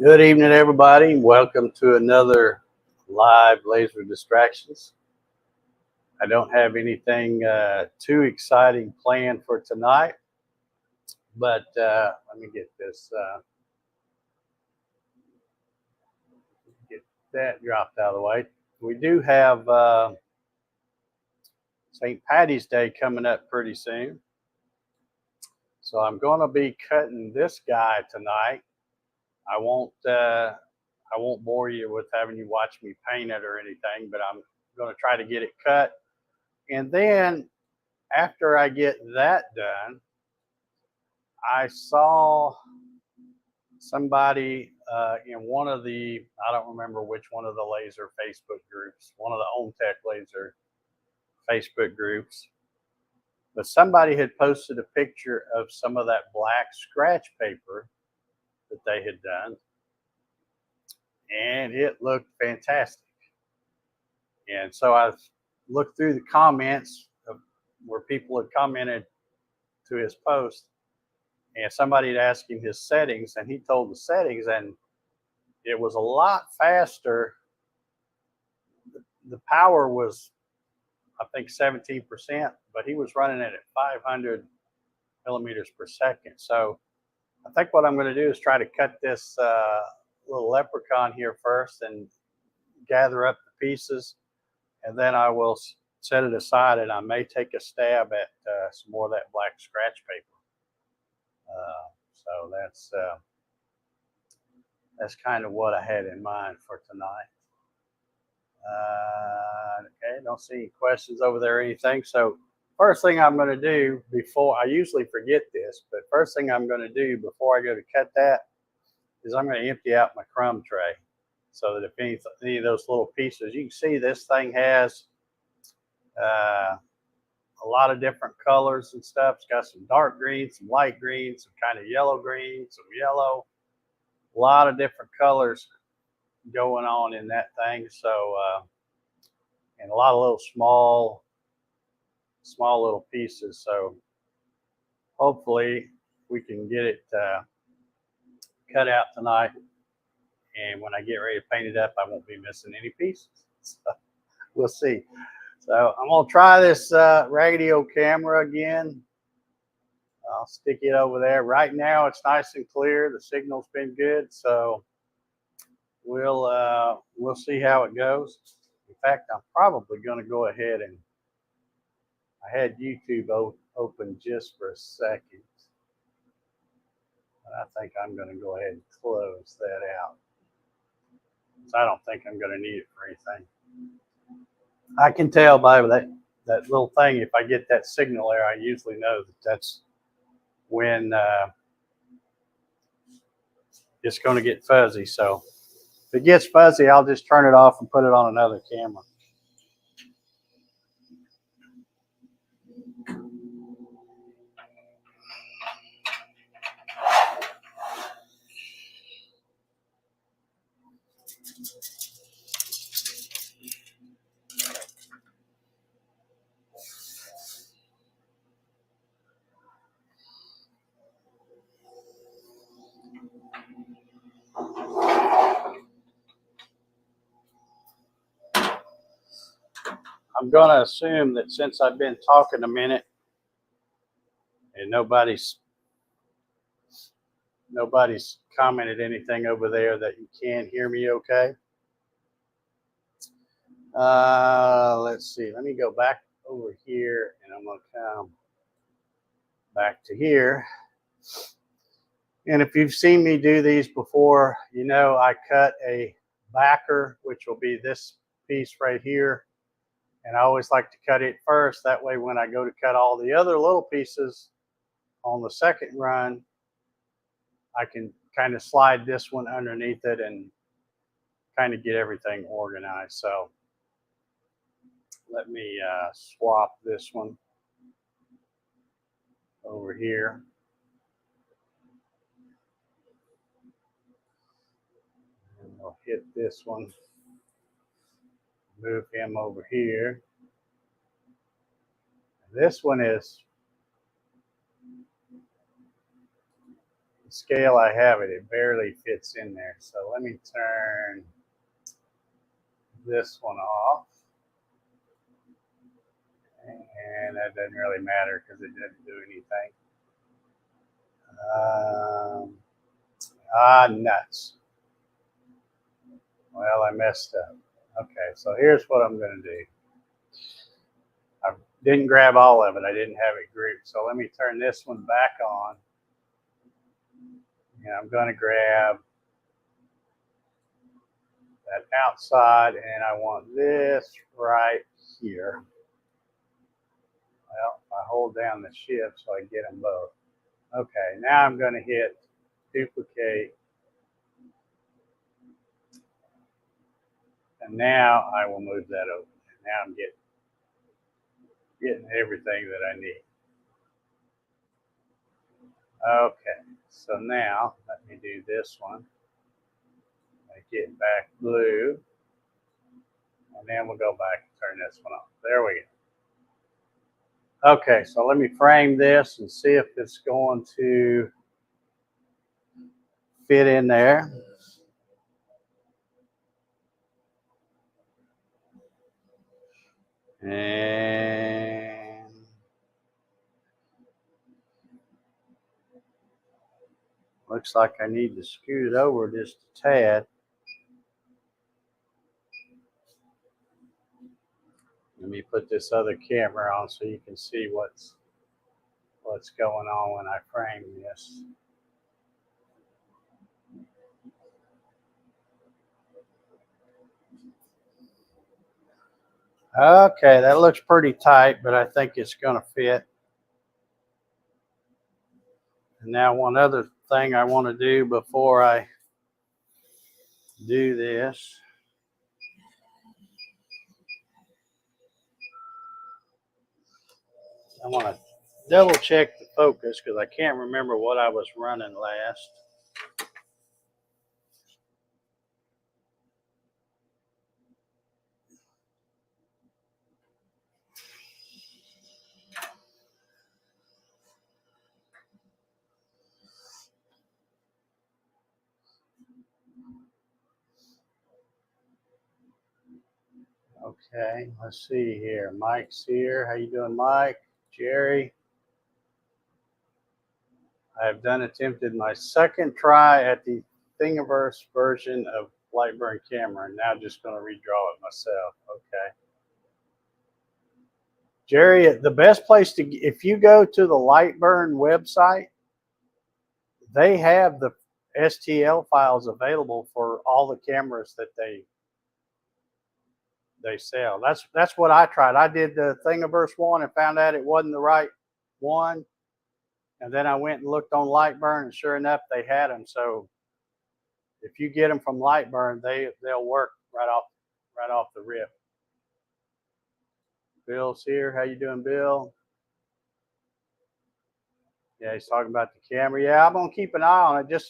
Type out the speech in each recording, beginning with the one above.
Good evening, everybody. Welcome to another live Laser Distractions. I don't have anything too exciting planned for tonight, but let me get this, get that dropped out of the way. We do have St. Patty's Day coming up pretty soon. So I'm going to be cutting this guy tonight. I won't bore you with having you watch me paint it or anything, but I'm going to try to get it cut. And then after I get that done, I saw somebody in one of the, I don't remember which one of the laser Facebook groups, one of the Omtech Laser Facebook groups, but somebody had posted a picture of some of that black scratch paper that they had done, and it looked fantastic. And so I looked through the comments of where people had commented to his post, and somebody had asked him his settings, and he told the settings, and it was a lot faster. The power was, I think, 17%, but he was running it at 500 millimeters per second. So I think what I'm going to do is try to cut this little leprechaun here first and gather up the pieces, and then I will set it aside, and I may take a stab at some more of that black scratch paper. So that's kind of what I had in mind for tonight. Okay, don't see any questions over there or anything. So first thing I'm going to do before, I usually forget this, but first thing I'm going to do before I go to cut that is I'm going to empty out my crumb tray, so that if any of those little pieces, you can see this thing has a lot of different colors and stuff. It's got some dark green, some light green, some kind of yellow green, some yellow, a lot of different colors going on in that thing. So and a lot of little small little pieces. So hopefully we can get it cut out tonight, and when I get ready to paint it up, I won't be missing any pieces. So we'll see. So I'm gonna try this raggedy old camera again. I'll stick it over there. Right now it's nice and clear. The signal's been good, so we'll see how it goes. In fact, I'm probably going to go ahead and, I had YouTube open just for a second, but I think I'm going to go ahead and close that out. So I don't think I'm going to need it for anything. I can tell by that little thing, if I get that signal there, I usually know that's when it's going to get fuzzy. So if it gets fuzzy, I'll just turn it off and put it on another camera. I'm going to assume that since I've been talking a minute and nobody's commented anything over there, that you can hear me okay. Let's see. Let me go back over here, and I'm going to come back to here. And if you've seen me do these before, you know I cut a backer, which will be this piece right here. And I always like to cut it first. That way when I go to cut all the other little pieces on the second run, I can kind of slide this one underneath it and kind of get everything organized. So let me swap this one over here. And we'll hit this one. Move him over here. This one is scale I have it, it barely fits in there. So let me turn this one off. And that doesn't really matter because it doesn't do anything. Nuts. Well, I messed up. Okay, so here's what I'm going to do. I didn't grab all of it. I didn't have it grouped. So let me turn this one back on. And I'm going to grab that outside, and I want this right here. Well, I hold down the shift so I get them both. Okay, now I'm going to hit duplicate. And now I will move that over. Now I'm getting everything that I need. Okay, so now let me do this one. Make it back blue. And then we'll go back and turn this one off. There we go. Okay, so let me frame this and see if it's going to fit in there. And looks like I need to scoot it over just a tad. Let me put this other camera on so you can see what's going on when I frame this. Okay, that looks pretty tight, but I think it's going to fit. And now one other thing I want to do before I do this. I want to double check the focus because I can't remember what I was running last. Okay, let's see here. Mike's here. How you doing, Mike? Jerry? I have attempted my second try at the Thingiverse version of Lightburn camera, and now just going to redraw it myself. Okay. Jerry, the best place to, if you go to the Lightburn website, they have the STL files available for all the cameras that they sell. That's what I tried. I did the Thingiverse one and found out it wasn't the right one. And then I went and looked on Lightburn, and sure enough, they had them. So if you get them from Lightburn, they'll work right off the rip. Bill's here. How you doing, Bill? Yeah, he's talking about the camera. Yeah, I'm gonna keep an eye on it.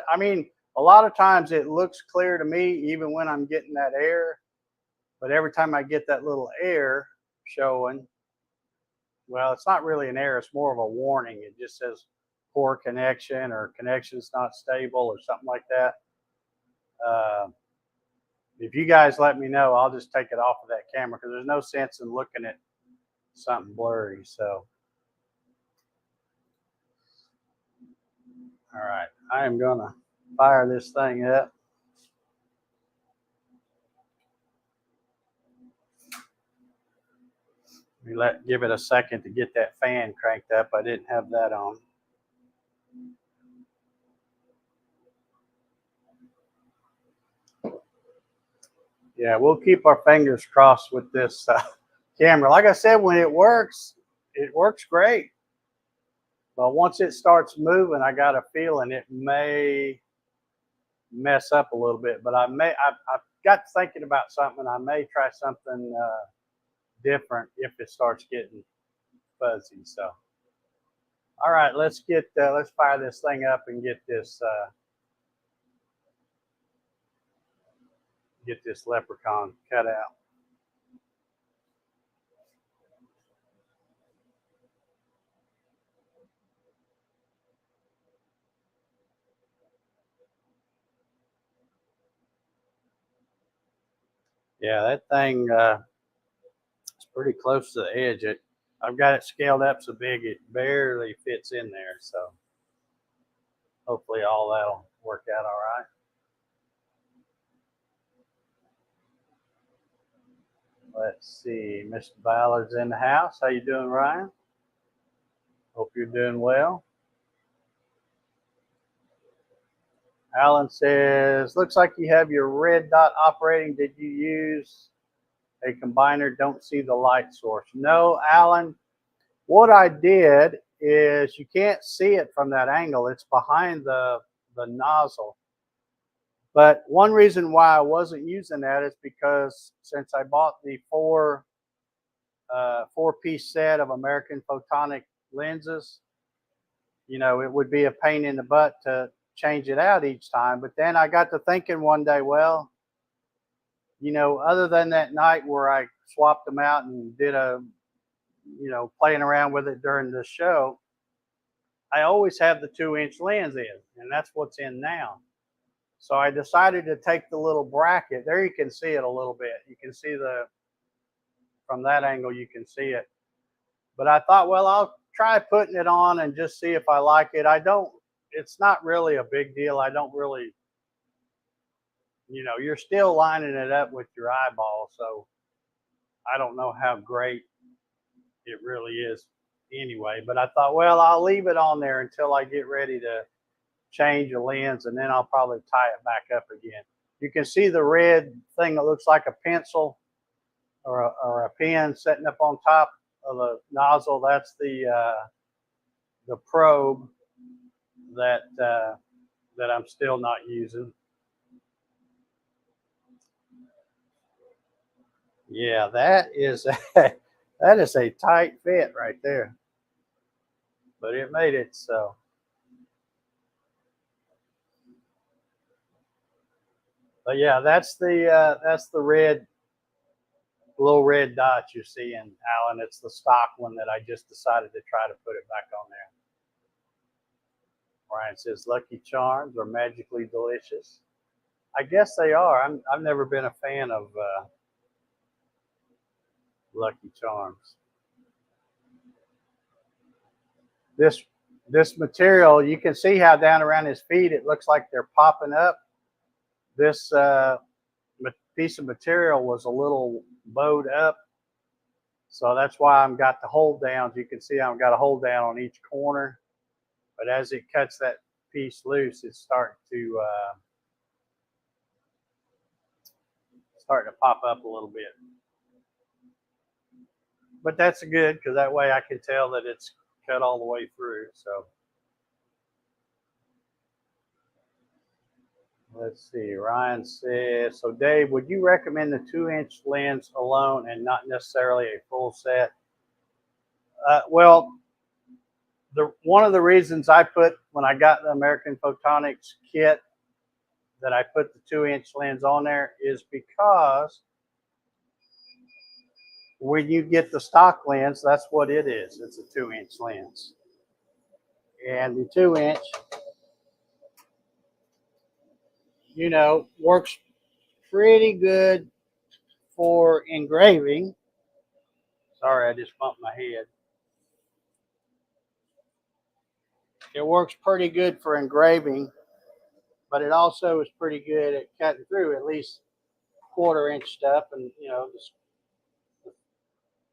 I mean, a lot of times it looks clear to me, even when I'm getting that error. But every time I get that little error showing, well, it's not really an error. It's more of a warning. It just says poor connection or connection's not stable or something like that. If you guys let me know, I'll just take it off of that camera because there's no sense in looking at something blurry. So, all right, I am gonna fire this thing up. Give it a second to get that fan cranked up. I didn't have that on. Yeah, we'll keep our fingers crossed with this camera. Like I said, when it works great. But once it starts moving, I got a feeling it may mess up a little bit. But I've got thinking about something. I may try something different if it starts getting fuzzy. So, all right, let's fire this thing up and get this leprechaun cut out. Yeah, that thing is pretty close to the edge. I've got it scaled up so big it barely fits in there. So hopefully all that'll work out all right. Let's see, Mr. Ballard's in the house. How you doing, Ryan? Hope you're doing well. Alan says, looks like you have your red dot operating. Did you use a combiner? Don't see the light source. No, Alan, what I did is you can't see it from that angle. It's behind the nozzle. But one reason why I wasn't using that is because since I bought the four-piece set of American Photonic lenses, you know, it would be a pain in the butt to change it out each time. But then I got to thinking one day, well, you know, other than that night where I swapped them out and did you know, playing around with it during the show, I always have the 2-inch lens in, and that's what's in now. So I decided to take the little bracket. There you can see it a little bit. You can see from that angle, you can see it. But I thought, well, I'll try putting it on and just see if I like it. It's not really a big deal. I don't really, you know, you're still lining it up with your eyeball. So I don't know how great it really is anyway. But I thought, well, I'll leave it on there until I get ready to change the lens, and then I'll probably tie it back up again. You can see the red thing that looks like a pencil or a pen sitting up on top of the nozzle. That's the probe that I'm still not using. Yeah, that is that is a tight fit right there, but it made it so. But yeah, that's the little red dot you're seeing, Alan. It's the stock one that I just decided to try to put it back on there. Ryan says Lucky Charms are magically delicious. I guess they are. I've never been a fan of Lucky Charms. This material, you can see how down around his feet it looks like they're popping up. This piece of material was a little bowed up, so that's why I've got the hold downs. You can see I've got a hold down on each corner, but as it cuts that piece loose, it's starting to pop up a little bit. But that's good because that way I can tell that it's cut all the way through. So let's see. Ryan says, so Dave, would you recommend the 2-inch lens alone and not necessarily a full set? Well, one of the reasons I put, when I got the American Photonics kit, that I put the 2-inch lens on there is because when you get the stock lens, that's what it is. It's a 2-inch lens. And the 2-inch, you know, works pretty good for engraving. Sorry, I just bumped my head. It works pretty good for engraving, but it also is pretty good at cutting through at least 1/4-inch stuff, and you know,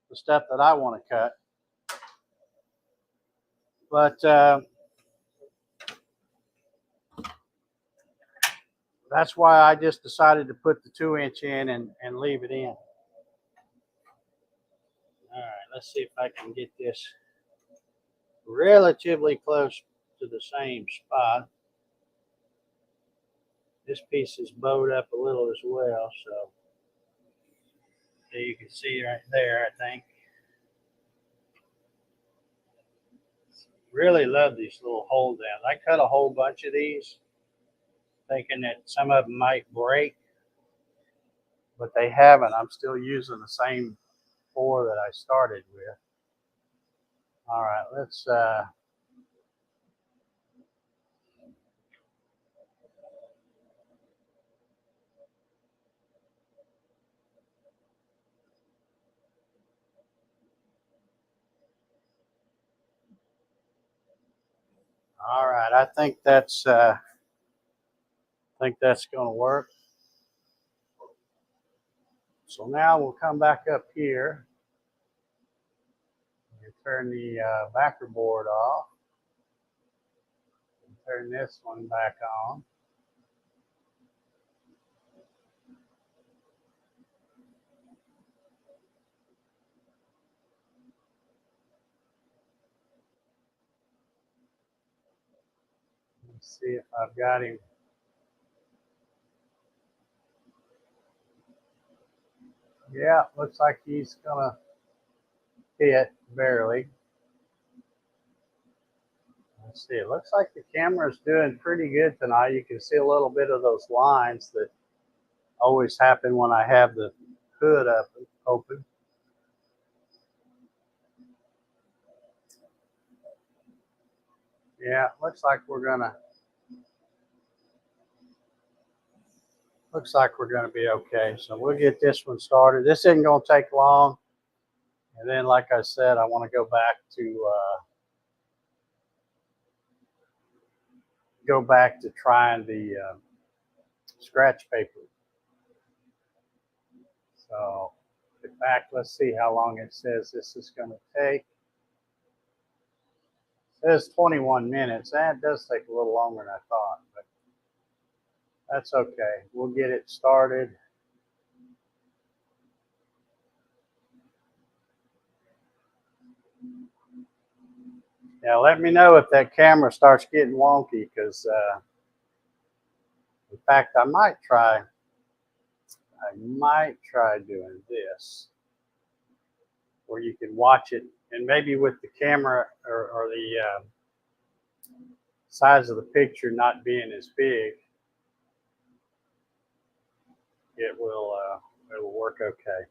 the stuff that I want to cut. But that's why I just decided to put the 2-inch in and leave it in. All right, let's see if I can get this relatively close to the same spot. This piece is bowed up a little as well, so you can see right there, I think. Really love these little hold downs. I cut a whole bunch of these thinking that some of them might break, but they haven't. I'm still using the same 4 that I started with. All right, let's All right, I think that's going to work. So now we'll come back up here and turn the backer board off. And turn this one back on. Let's see if I've got him. Yeah, looks like he's gonna hit barely. Let's see, it looks like the camera's doing pretty good tonight. You can see a little bit of those lines that always happen when I have the hood up open. Yeah, looks like we're gonna be okay. So we'll get this one started. This isn't gonna take long. And then, like I said, I want to go back to trying the scratch paper. So get back. Let's see how long it says this is going to take. It says 21 minutes. That does take a little longer than I thought, but that's okay. We'll get it started. Now let me know if that camera starts getting wonky, because in fact I might try doing this, where you can watch it, and maybe with the camera or the size of the picture not being as big, it will work okay.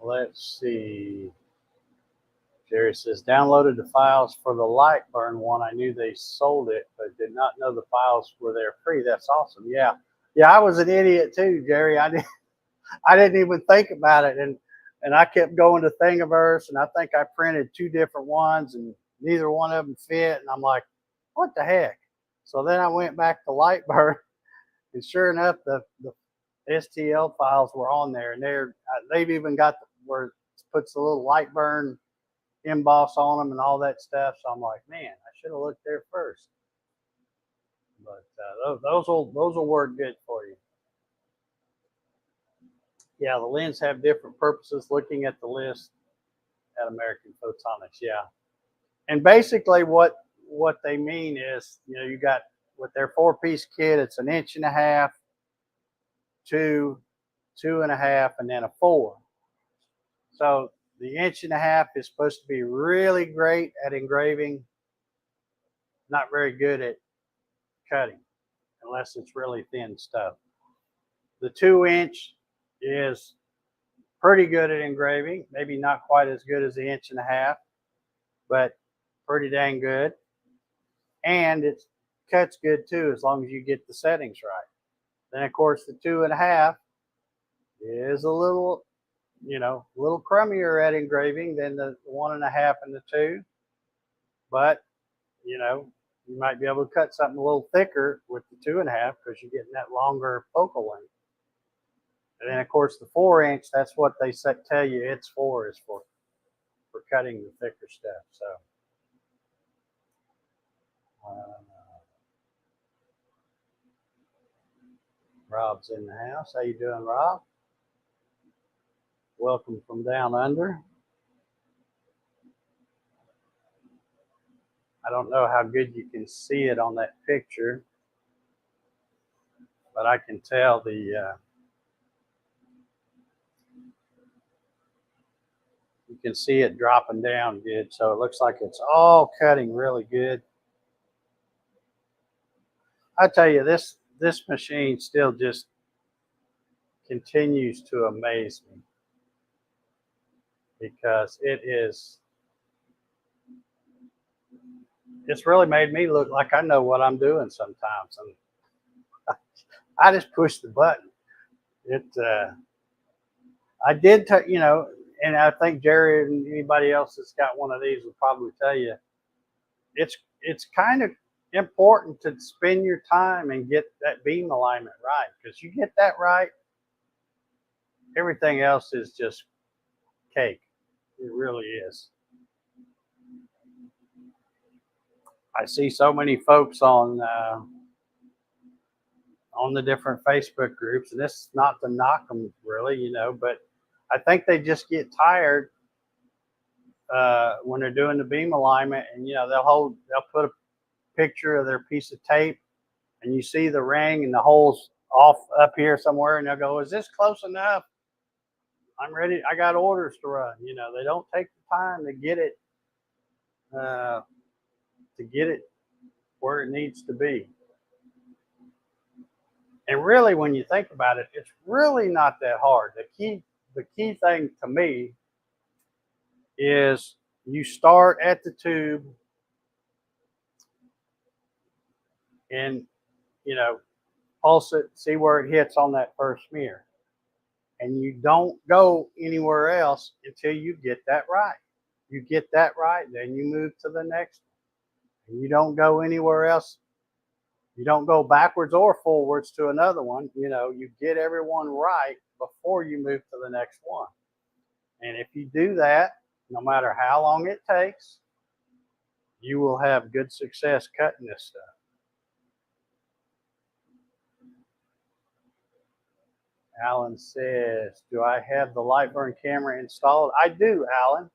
Let's see. Jerry says, downloaded the files for the Lightburn one. I knew they sold it, but did not know the files were there free. That's awesome. Yeah. Yeah, I was an idiot too, Jerry. I didn't even think about it. And I kept going to Thingiverse, and I think I printed 2 different ones, and neither one of them fit. And I'm like, what the heck? So then I went back to Lightburn, and sure enough, the STL files were on there, and they've even got where it puts the little Lightburn emboss on them and all that stuff. So I'm like, man, I should have looked there first. But those will work good for you. Yeah, the lens have different purposes. Looking at the list at American Photonics, yeah. And basically, what they mean is, you got with their 4-piece kit, it's 1.5 inches, 2, 2.5, and then a 4. So the 1.5 inches is supposed to be really great at engraving, not very good at cutting, unless it's really thin stuff. The 2-inch is pretty good at engraving, maybe not quite as good as the 1.5 inches, but pretty dang good. And it cuts good too, as long as you get the settings right. Then of course the 2.5 is a little crummier at engraving than the 1.5 and the 2. But, you might be able to cut something a little thicker with the 2.5, because you're getting that longer focal length. And then of course the 4-inch, that's what they tell you it's for, is for cutting the thicker stuff. So Rob's in the house. How you doing, Rob? Welcome from down under. I don't know how good you can see it on that picture, but I can tell you can see it dropping down good. So it looks like it's all cutting really good. I tell you, this machine still just continues to amaze me, because it's really made me look like I know what I'm doing sometimes. And I just push the button. I did, and I think Jerry and anybody else that's got one of these will probably tell you it's kind of important to spend your time and get that beam alignment right, because you get that right, everything else is just cake. It really is. I see so many folks on the different Facebook groups, and this is not to knock them really, you know, but I think they just get tired when they're doing the beam alignment, and you know they'll put a picture of their piece of tape, and you see the ring and the holes off up here somewhere, and they'll go, "Is this close enough? I'm ready. I got orders to run." You know, they don't take the time to get it where it needs to be. And really, when you think about it, it's really not that hard. The key thing to me is you start at the tube and, you know, pulse it, see where it hits on that first smear. And you don't go anywhere else until you get that right. You get that right, then you move to the next one. And you don't go anywhere else. You don't go backwards or forwards to another one. You know, you get everyone right before you move to the next one. And if you do that, no matter how long it takes, you will have good success cutting this stuff. Alan says, do I have the Lightburn camera installed? I do, Alan.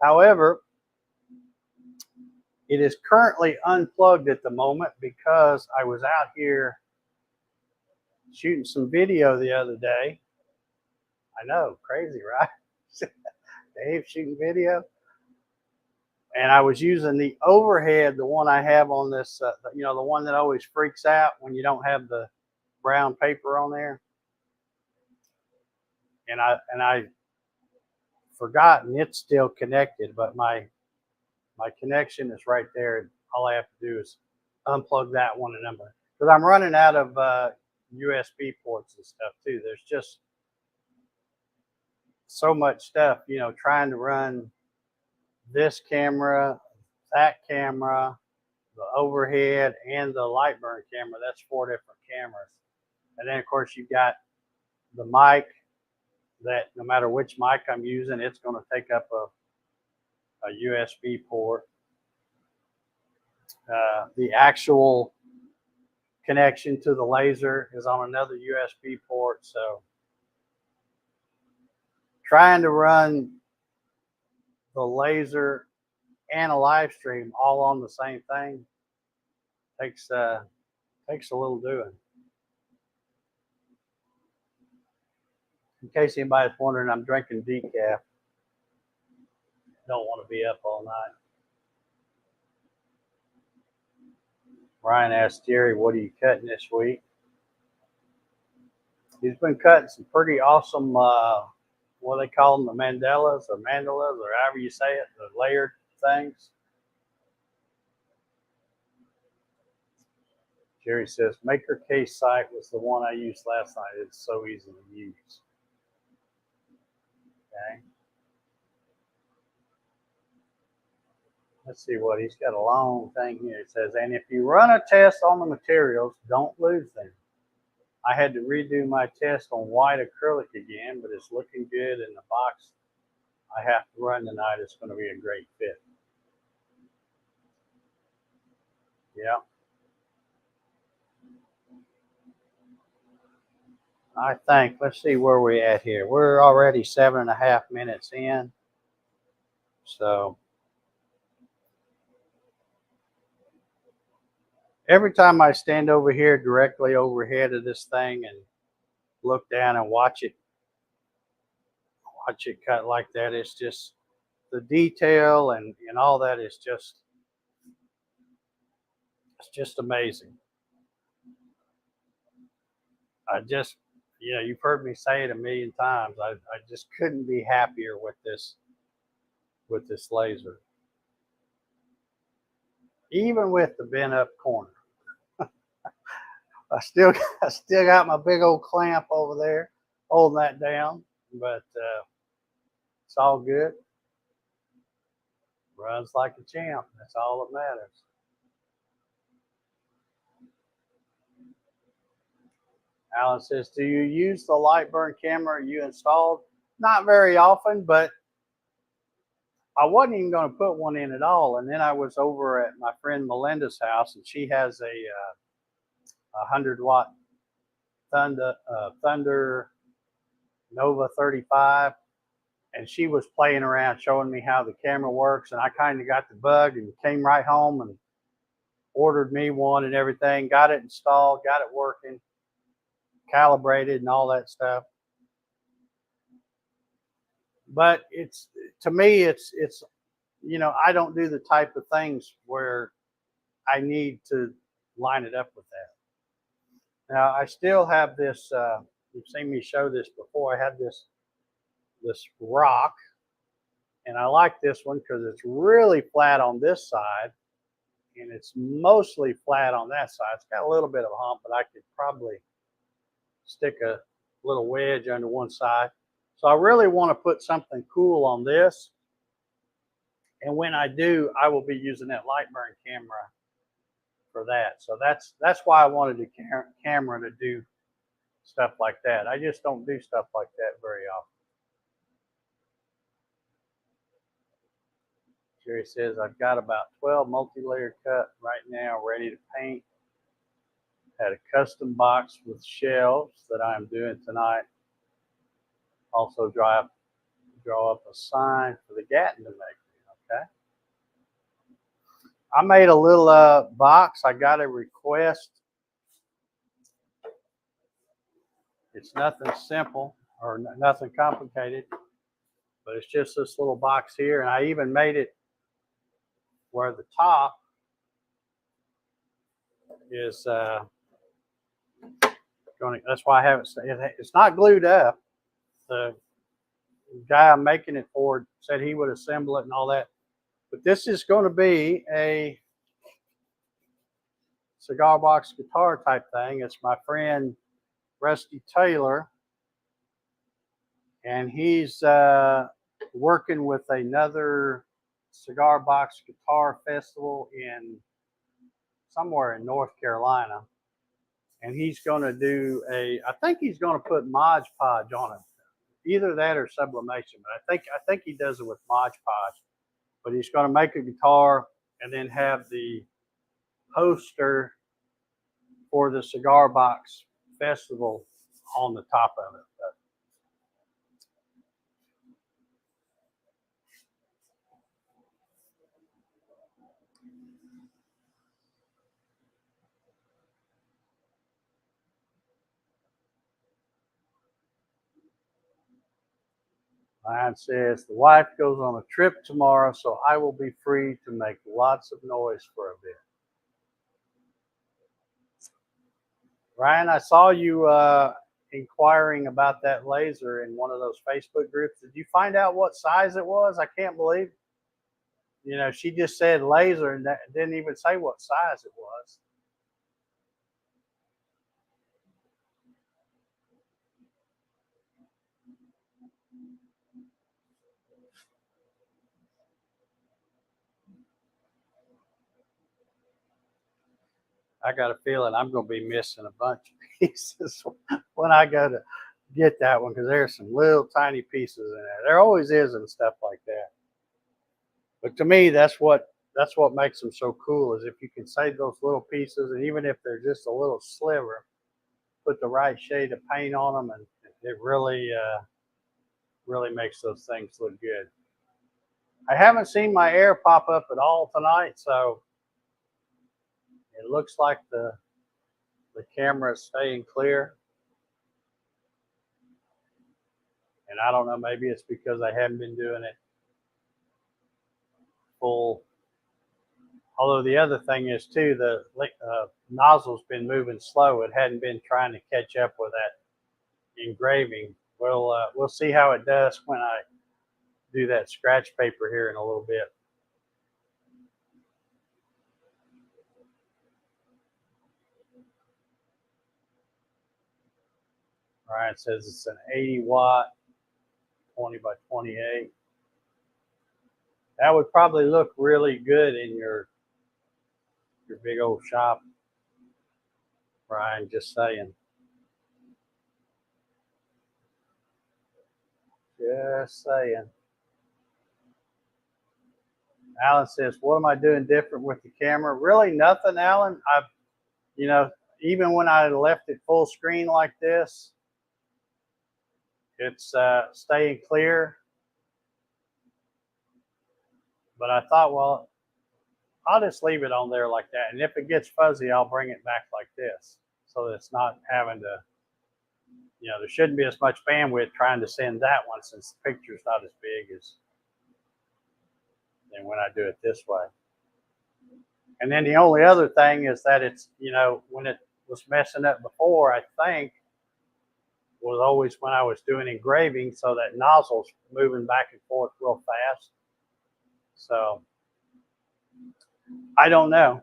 However, it is currently unplugged at the moment because I was out here shooting some video the other day. I know, crazy, right? Dave shooting video. And I was using the overhead, the one I have on this, you know, the one that always freaks out when you don't have the brown paper on there. And I forgotten it's still connected, but my connection is right there. All I have to do is unplug that one and number, because I'm running out of USB ports and stuff too. There's just so much stuff, you know, trying to run this camera, that camera, the overhead, and the Lightburn camera. That's 4 different cameras. And then of course you've got the mic that no matter which mic I'm using, it's going to take up a USB port. The actual connection to the laser is on another USB port. So trying to run the laser and a live stream all on the same thing takes a little doing. In case anybody's wondering, I'm drinking decaf. Don't want to be up all night. Ryan asked Jerry, what are you cutting this week? He's been cutting some pretty awesome, what they call them, the mandalas or however you say it, the layered things. Jerry says, Maker Case site was the one I used last night. It's so easy to use. Okay. Let's see what he's got, a long thing here. It says, and if you run a test on the materials, don't lose them. I had to redo my test on white acrylic again, but it's looking good in the box I have to run tonight. It's going to be a great fit. Yeah. I think, let's see where we're at here. We're already 7.5 minutes in. So every time I stand over here directly overhead of this thing and look down and watch it cut like that, it's just the detail and all that is just, it's just amazing. I just, you know, you've heard me say it a million times. I just couldn't be happier with this laser. Even with the bent up corner. I still got my big old clamp over there holding that down, but It's all good. Runs like a champ. That's all that matters. Alan says, do you use the Lightburn camera you installed? Not very often, but I wasn't even going to put one in at all. And then I was over at my friend Melinda's house, and she has a 100-watt Thunder Nova 35. And she was playing around showing me how the camera works. And I kind of got the bug and came right home and ordered me one and everything. Got it installed, got it working, calibrated and all that stuff. But it's, to me, it's you know, I don't do the type of things where I need to line it up with that. Now, I still have this, you've seen me show this before. I have this rock, and I like this one because it's really flat on this side, and it's mostly flat on that side. It's got a little bit of a hump, but I could probably stick a little wedge under one side. So I really want to put something cool on this. And when I do, I will be using that Lightburn camera for that. So that's why I wanted the camera to do stuff like that. I just don't do stuff like that very often. Jerry says, I've got about 12 multi-layer cut right now, ready to paint. Had a custom box with shelves that I'm doing tonight. Also draw up a sign for the Gatton to make. Okay. I made a little box. I got a request. It's nothing simple or nothing complicated, but it's just this little box here. And I even made it where the top is going to, that's why I haven't, it's not glued up. The guy I'm making it for said he would assemble it and all that. But this is going to be a cigar box guitar type thing. It's my friend Rusty Taylor, and he's working with another cigar box guitar festival in somewhere in North Carolina, and he's going to do I think he's going to put Mod Podge on it, either that or sublimation. But I think he does it with Mod Podge. But he's going to make a guitar and then have the poster for the cigar box festival on the top of it. Ryan says, the wife goes on a trip tomorrow, so I will be free to make lots of noise for a bit. Ryan, I saw you inquiring about that laser in one of those Facebook groups. Did you find out what size it was? I can't believe, you know, she just said laser and didn't even say what size it was. I got a feeling I'm going to be missing a bunch of pieces when I go to get that one, because there's some little tiny pieces in there. There always is in stuff like that. But to me, that's what makes them so cool, is if you can save those little pieces, and even if they're just a little sliver, put the right shade of paint on them, and it really really makes those things look good. I haven't seen my air pop up at all tonight, so it looks like the camera is staying clear. And I don't know, maybe it's because I haven't been doing it full. Although the other thing is too, the nozzle's been moving slow. It hadn't been trying to catch up with that engraving. We'll see how it does when I do that scratch paper here in a little bit. Ryan says it's an 80 watt, 20 by 28. That would probably look really good in your big old shop, Brian, just saying. Just saying. Alan says, what am I doing different with the camera? Really nothing, Alan. You know, even when I left it full screen like this, it's staying clear. But I thought, well, I'll just leave it on there like that. And if it gets fuzzy, I'll bring it back like this so that it's not having to, you know, there shouldn't be as much bandwidth trying to send that one since the picture's not as big as than when I do it this way. And then the only other thing is that it's, you know, when it was messing up before, I think, was always when I was doing engraving, so that nozzle's moving back and forth real fast. So I don't know.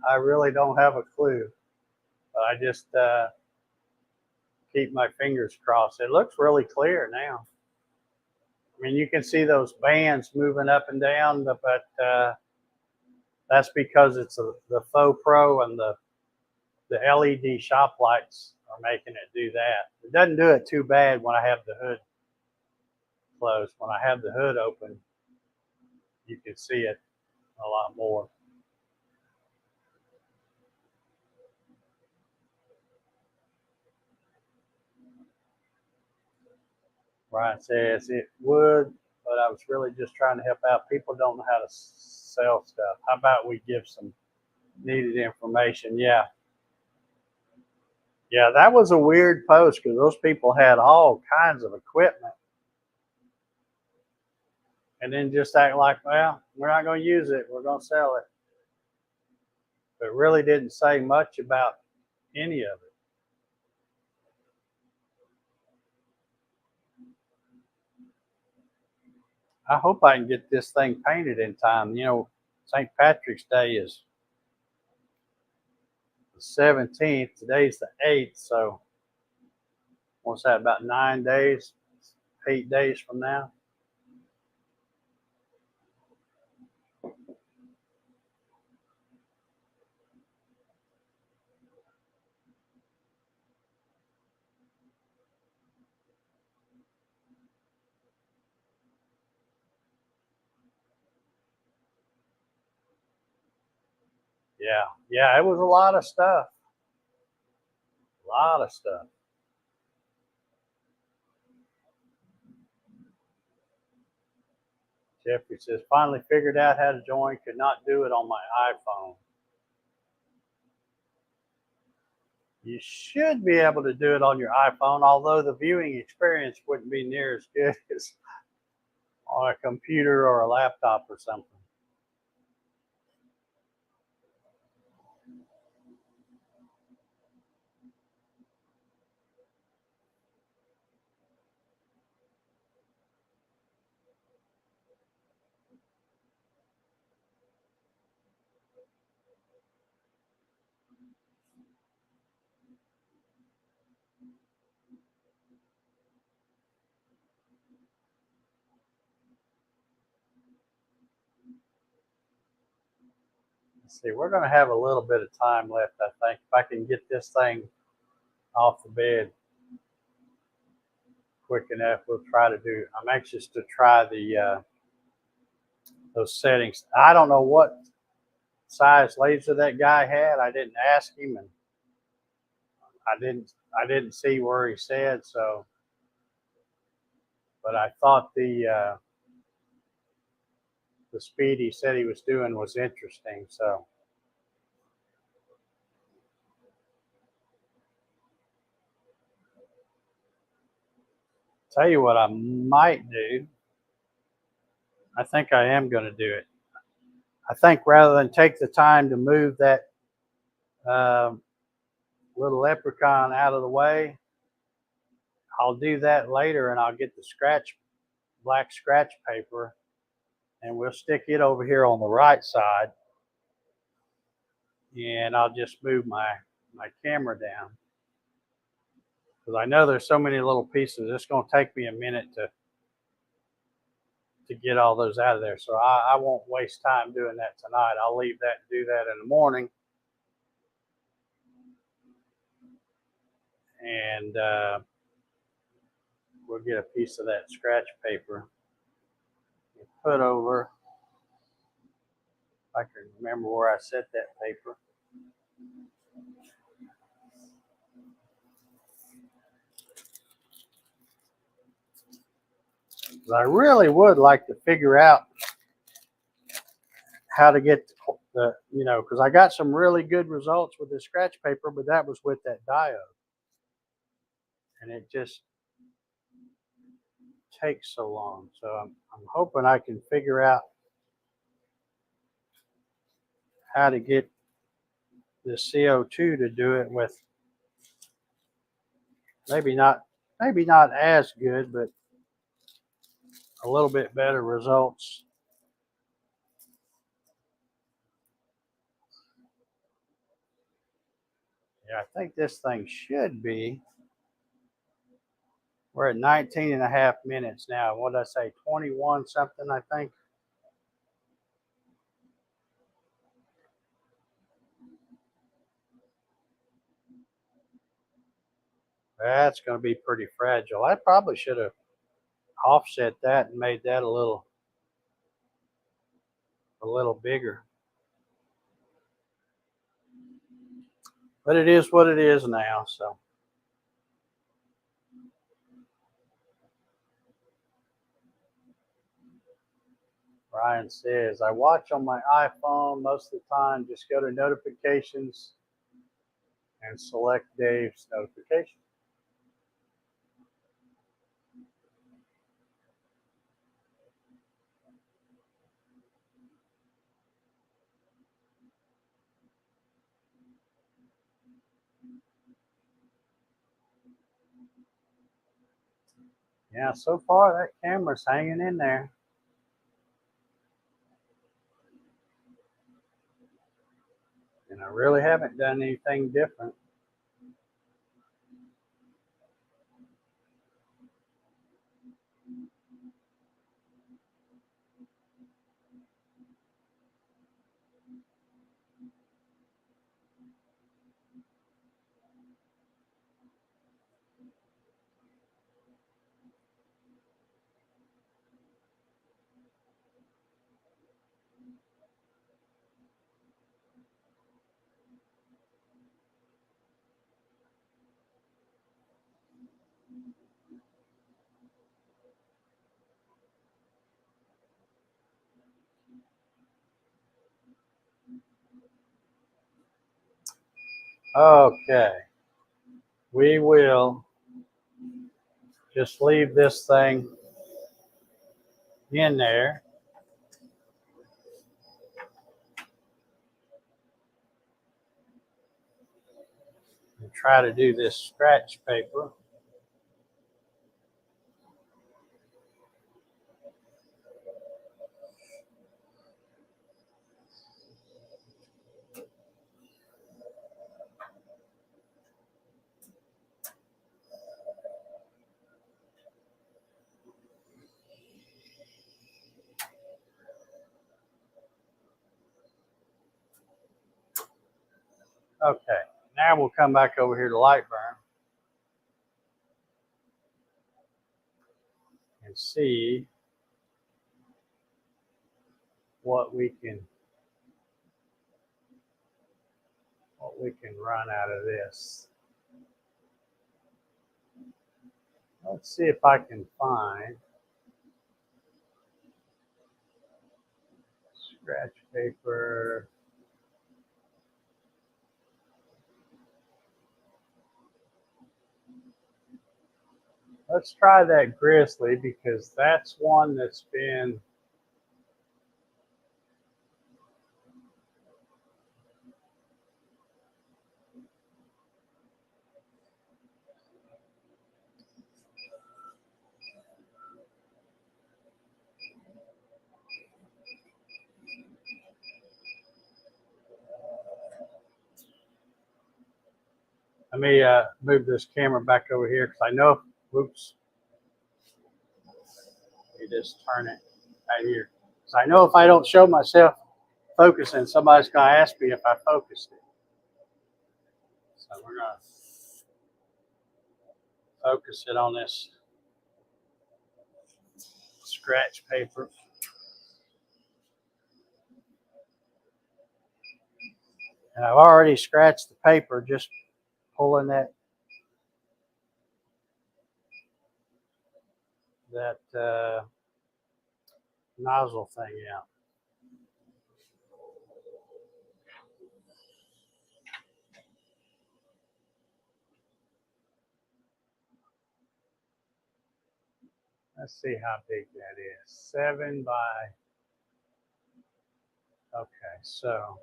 I really don't have a clue. But I just keep my fingers crossed. It looks really clear now. I mean, you can see those bands moving up and down, but that's because it's the Faux Pro and the LED shop lights are making it do that. It doesn't do it too bad when I have the hood closed. When I have the hood open, you can see it a lot more. Ryan says it would, but I was really just trying to help out. People don't know how to sell stuff. How about we give some needed information? Yeah. Yeah, that was a weird post because those people had all kinds of equipment and then just act like, well, we're not going to use it. We're going to sell it. But really didn't say much about any of it. I hope I can get this thing painted in time. You know, St. Patrick's Day is the 17th. Today's the 8th. So what's that, about 9 days, 8 days from now? Yeah. Yeah, it was a lot of stuff. A lot of stuff. Jeffrey says, finally figured out how to join, could not do it on my iPhone. You should be able to do it on your iPhone, although the viewing experience wouldn't be near as good as on a computer or a laptop or something. Let's see, we're going to have a little bit of time left, I think. If I can get this thing off the bed quick enough, we'll try to do. I'm anxious to try the those settings. I don't know what size laser that guy had. I didn't ask him, and I didn't see where he said so. But I thought the speed he said he was doing was interesting. So tell you what I might do. I think I am going to do it. I think rather than take the time to move that little leprechaun out of the way, I'll do that later, and I'll get the black scratch paper, and we'll stick it over here on the right side, and I'll just move my camera down because I know there's so many little pieces. It's going to take me a minute to to get all those out of there. So I won't waste time doing that tonight. I'll leave that and do that in the morning. And we'll get a piece of that scratch paper and put over. If I can remember where I set that paper. I really would like to figure out how to get the, because I got some really good results with the scratch paper, but that was with that diode. And it just takes so long. So I'm hoping I can figure out how to get the CO2 to do it with maybe not as good, but a little bit better results. Yeah, I think this thing should be. We're at 19 and a half minutes now. What did I say? 21 something, I think. That's going to be pretty fragile. I probably should have offset that and made that a little bigger. But it is what it is now, so. Ryan says, I watch on my iPhone most of the time. Just go to notifications and select Dave's notification. Yeah, so far that camera's hanging in there. And I really haven't done anything different. Okay. We will just leave this thing in there. And try to do this scratch paper. Okay, now we'll come back over here to Lightburn and see what we can run out of this. Let's see if I can find scratch paper. Let's try that Grizzly because that's one that's been let me move this camera back over here because I know, oops, let me just turn it. right here. So I know if I don't show myself focusing, somebody's going to ask me if I focused it. So we're going to focus it on this scratch paper. And I've already scratched the paper, just pulling that nozzle thing out. Let's see how big that is. 7 by, okay, so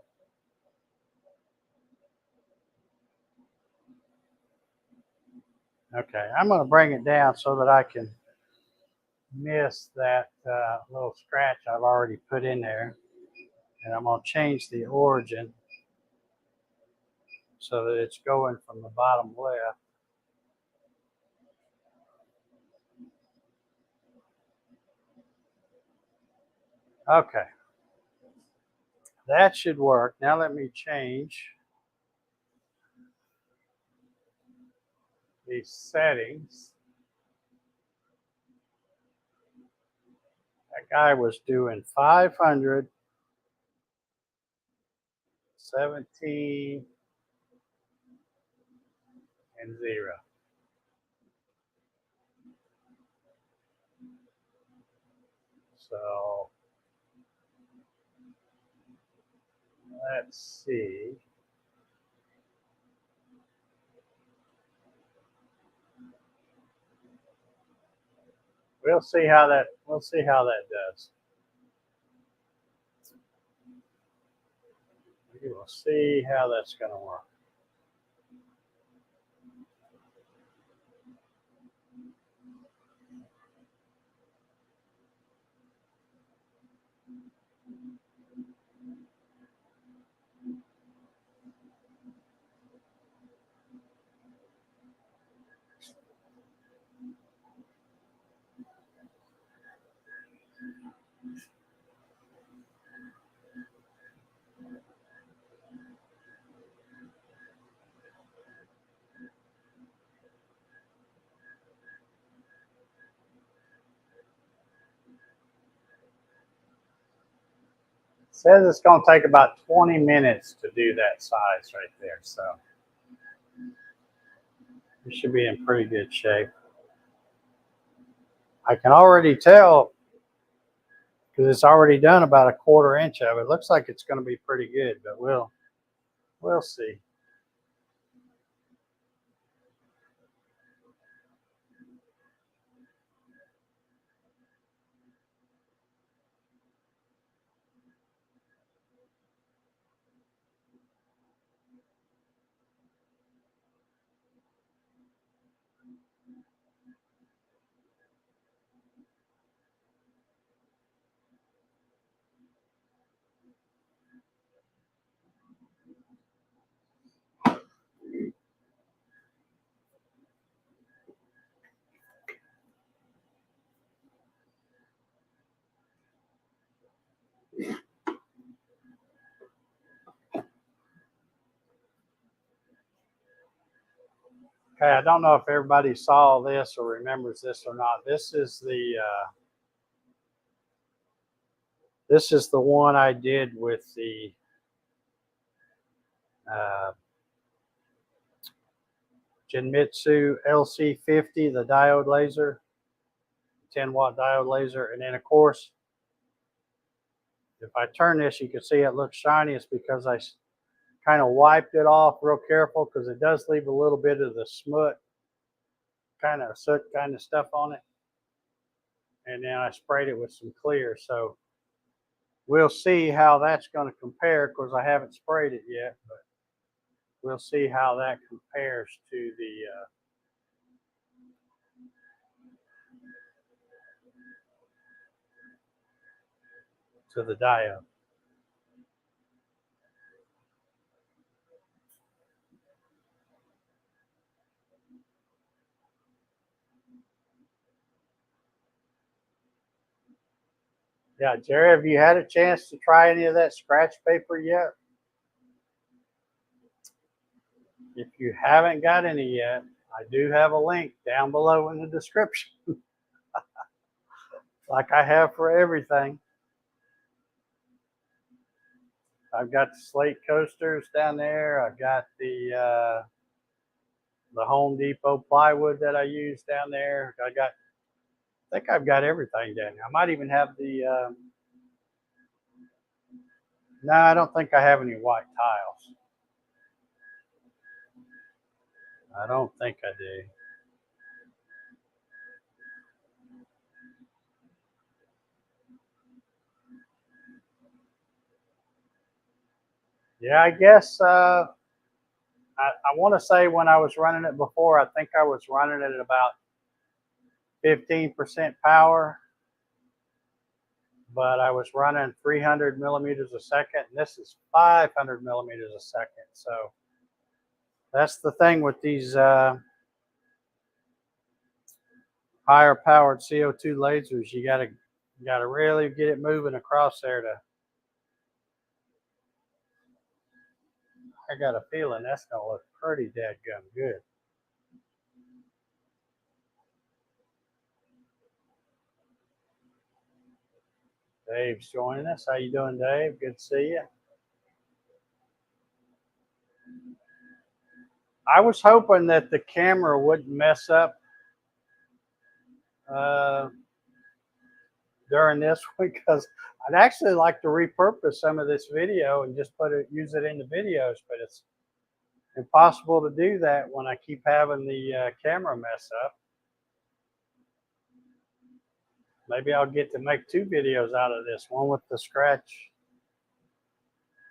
okay, I'm going to bring it down so that I can miss that little scratch I've already put in there. And I'm going to change the origin so that it's going from the bottom left. Okay, that should work. Now let me change these settings. That guy was doing 500, 17, and 0. So let's see. We'll see how that does. We will see how that's going to work. It says it's going to take about 20 minutes to do that size right there. So you should be in pretty good shape. I can already tell because it's already done about a 1/4 inch of it. Looks like it's going to be pretty good, but we'll see. Okay, I don't know if everybody saw this or remembers this or not. This is the one I did with the Genmitsu LC50, the diode laser, 10-watt diode laser. And then, of course, if I turn this, you can see it looks shiny. It's because I kind of wiped it off real careful because it does leave a little bit of the smut, kind of soot kind of stuff on it. And then I sprayed it with some clear. So we'll see how that's going to compare. Of course, I haven't sprayed it yet, but we'll see how that compares to the diode. Yeah, Jerry, have you had a chance to try any of that scratch paper yet? If you haven't got any yet, I do have a link down below in the description, like I have for everything. I've got the slate coasters down there. I've got the Home Depot plywood that I use down there. I think I've got everything down there. I might even have the. No, I don't think I have any white tiles. I don't think I do. Yeah, I guess I want to say when I was running it before, I think I was running it at about 15% power, but I was running 300 millimeters a second, and this is 500 millimeters a second. So that's the thing with these higher powered CO2 lasers. You gotta really get it moving across there to. I got a feeling that's gonna look pretty dadgum good. Dave's joining us. How you doing, Dave? Good to see you. I was hoping that the camera wouldn't mess up during this because I'd actually like to repurpose some of this video and just use it in the videos, but it's impossible to do that when I keep having the camera mess up. Maybe I'll get to make 2 videos out of this, one with the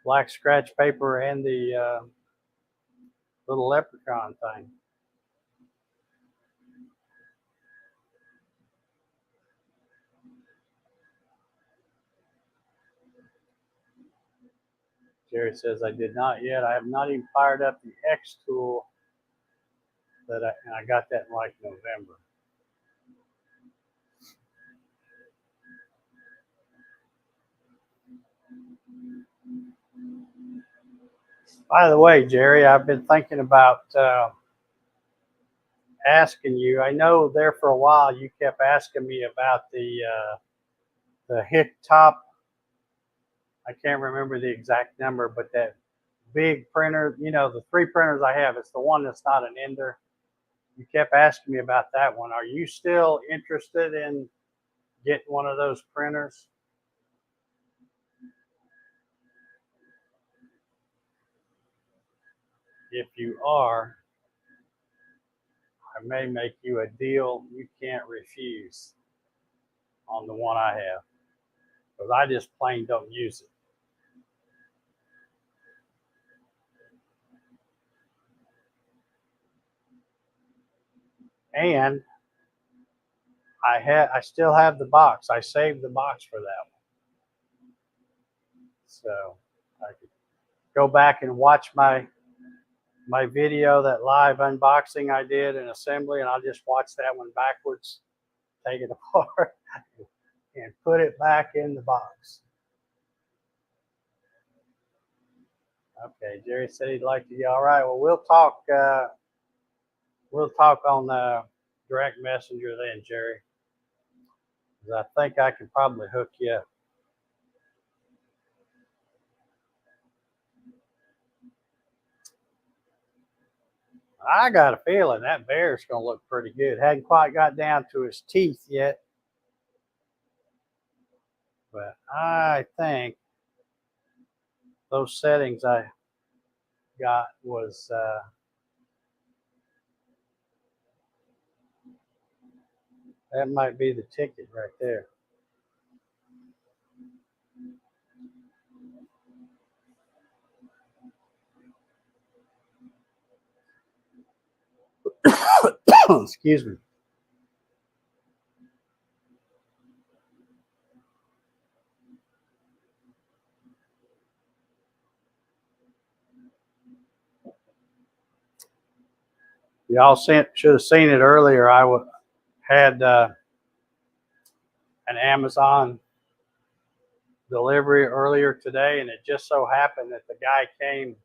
black scratch paper and the little leprechaun thing. Jerry says, I did not yet. I have not even fired up the X tool and I got that in like November. By the way, Jerry, I've been thinking about asking you. I know there for a while you kept asking me about the HIT top. I can't remember the exact number, but that big printer, you know, the 3 printers I have, it's the one that's not an Ender. You kept asking me about that one. Are you still interested in getting one of those printers? If you are, I may make you a deal you can't refuse on the one I have, because I just plain don't use it. And I still have the box. I saved the box for that one. So I could go back and watch my video, that live unboxing I did in assembly, and I'll just watch that one backwards, take it apart, and put it back in the box. Okay, Jerry said he'd like to get. All right, well, we'll talk on direct messenger then, Jerry. I think I can probably hook you up. I got a feeling that bear's going to look pretty good. Hadn't quite got down to his teeth yet, but I think those settings I got was that might be the ticket right there. Excuse me. Y'all should have seen it earlier. I had an Amazon delivery earlier today, and it just so happened that the guy came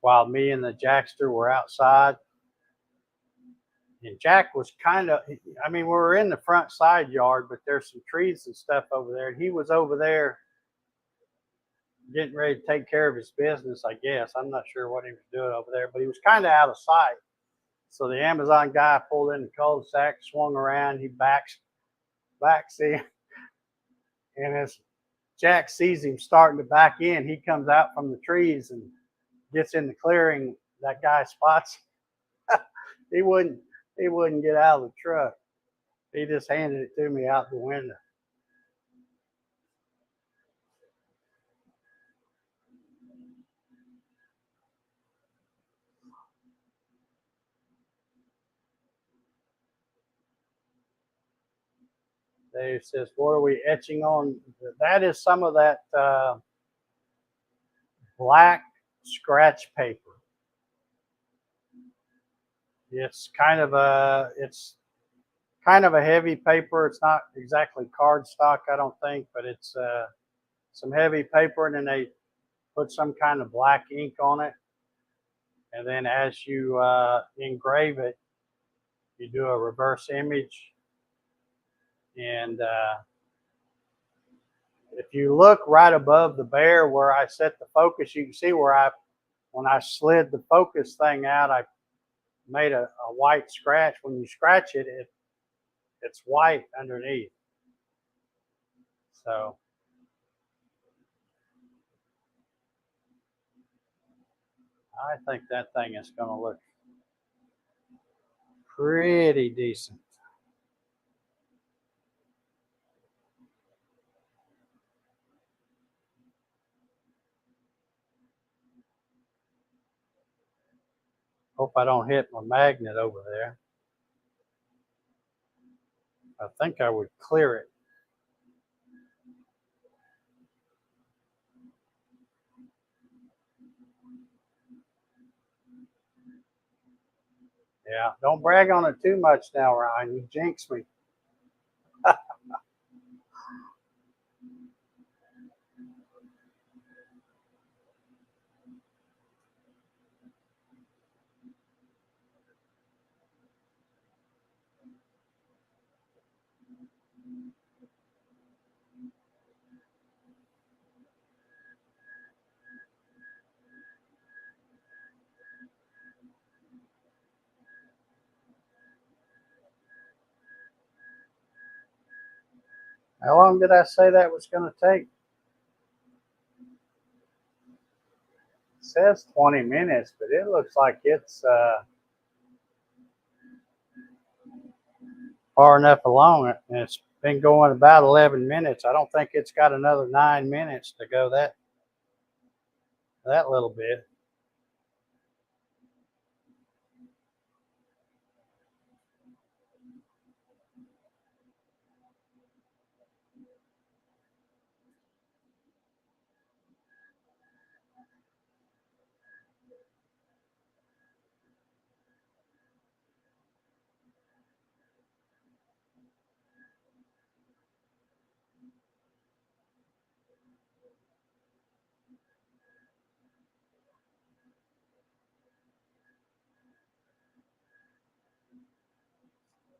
while me and the Jackster were outside. And Jack was kind of, I mean, we were in the front side yard, but there's some trees and stuff over there. And he was over there getting ready to take care of his business, I guess. I'm not sure what he was doing over there, but he was kind of out of sight. So the Amazon guy pulled in the cul-de-sac, swung around, he backs in. And as Jack sees him starting to back in, he comes out from the trees and gets in the clearing. That guy spots. he wouldn't get out of the truck. He just handed it to me out the window. Dave says, what are we etching on? That is some of that black scratch paper. It's kind of a heavy paper. It's not exactly cardstock, I don't think, but it's some heavy paper, and then they put some kind of black ink on it. And then as you engrave it, you do a reverse image. And if you look right above the bear where I set the focus, you can see where when I slid the focus thing out, I made a white scratch. When you scratch it, it's white underneath. So I think that thing is going to look pretty decent. Hope I don't hit my magnet over there. I think I would clear it. Yeah, don't brag on it too much now, Ryan. You jinx me. How long did I say that was going to take? It says 20 minutes, but it looks like it's far enough along. And it's been going about 11 minutes. I don't think it's got another 9 minutes to go that little bit.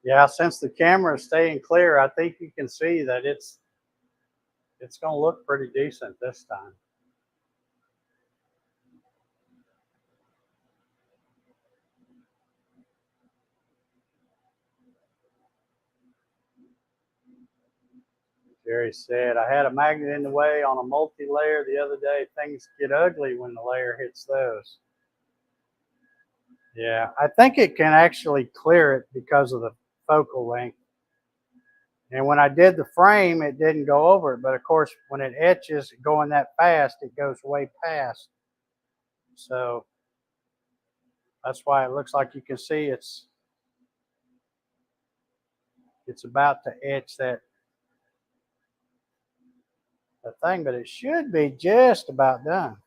Yeah, since the camera is staying clear, I think you can see that it's going to look pretty decent this time. Jerry said, I had a magnet in the way on a multi-layer the other day. Things get ugly when the layer hits those. Yeah, I think it can actually clear it because of the focal length. And when I did the frame, it didn't go over it. But of course, when it etches going that fast, it goes way past. So that's why it looks like you can see it's about to etch that thing, but it should be just about done.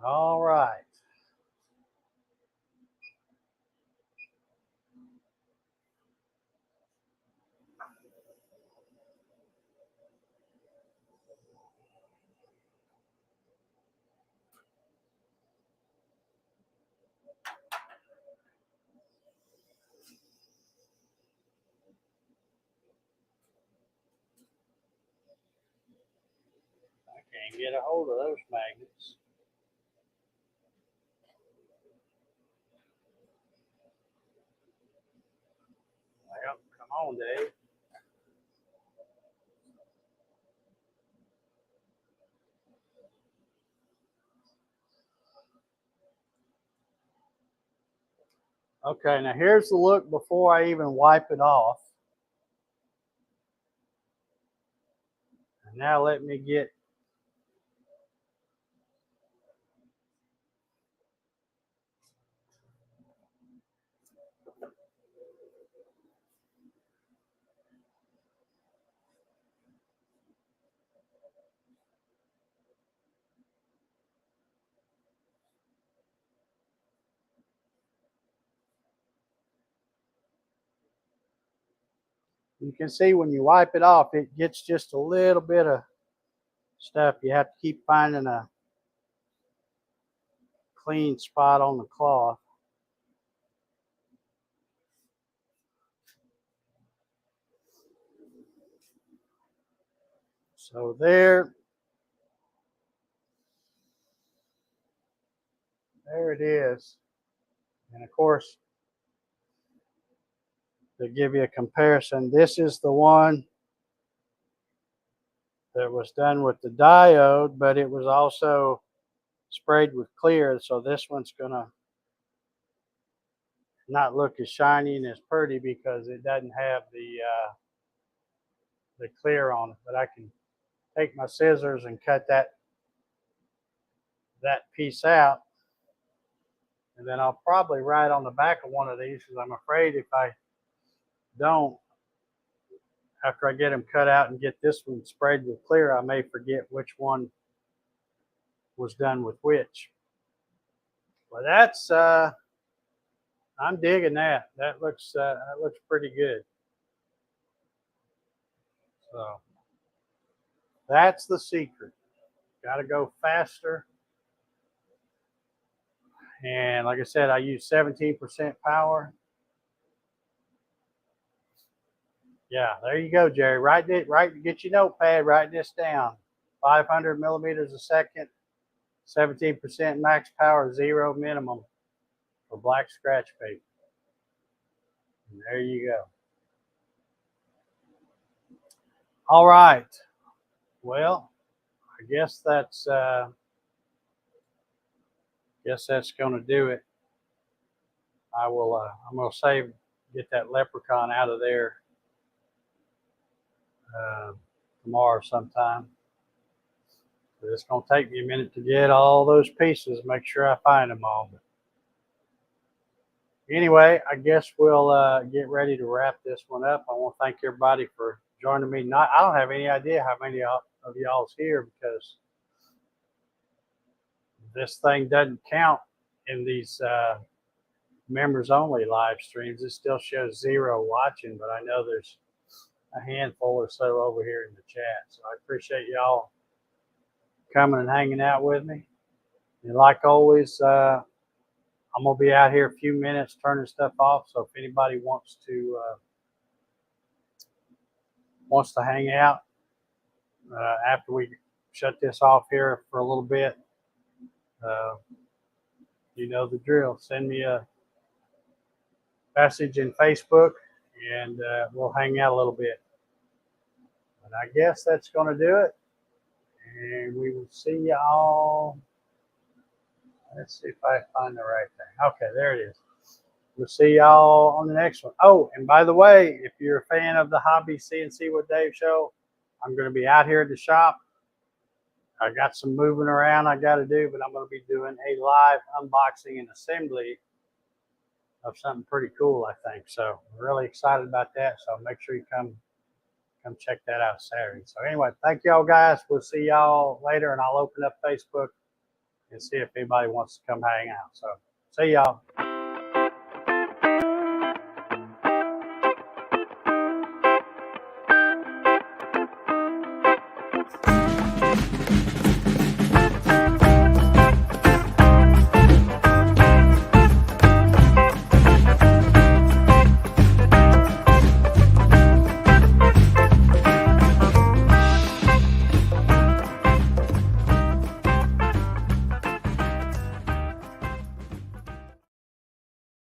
All right. I can't get a hold of those magnets. Well, come on, Dave. Okay, now here's the look before I even wipe it off. And now let me get you can see when you wipe it off, it gets just a little bit of stuff. You have to keep finding a clean spot on the cloth. So there it is. And of course, to give you a comparison, this is the one that was done with the diode, but it was also sprayed with clear. So this one's gonna not look as shiny and as pretty because it doesn't have the clear on it. But I can take my scissors and cut that piece out, and then I'll probably write on the back of one of these because I'm afraid if I don't, after I get them cut out and get this one sprayed with clear, I may forget which one was done with which. Well, that's I'm digging that. That looks pretty good. So that's the secret. Got to go faster. And like I said, I use 17% power. Yeah, there you go, Jerry. Get your notepad, write this down. 500 millimeters a second, 17% max power, 0 minimum for black scratch paper. And there you go. All right. Well, I guess that's going to do it. I will. I'm going to get that leprechaun out of there tomorrow sometime. But it's going to take me a minute to get all those pieces. Make sure I find them all. But anyway, I guess we'll get ready to wrap this one up. I want to thank everybody for joining me. I don't have any idea how many of y'all's here because this thing doesn't count in these members only live streams. It still shows 0 watching, but I know there's a handful or so over here in the chat. So I appreciate y'all coming and hanging out with me. And like always, I'm gonna be out here a few minutes turning stuff off. So if anybody wants to hang out after we shut this off here for a little bit, you know the drill. Send me a message in Facebook and we'll hang out a little bit. And I guess that's going to do it. And we will see y'all. Let's see if I find the right thing. Okay, there it is. We'll see y'all on the next one. Oh, and by the way, if you're a fan of the Hobby CNC with Dave show, I'm going to be out here at the shop. I got some moving around I got to do, but I'm going to be doing a live unboxing and assembly of something pretty cool, I think. So I'm really excited about that. So make sure you come check that out Saturday. So anyway, thank y'all guys. We'll see y'all later, and I'll open up Facebook and see if anybody wants to come hang out. So see y'all.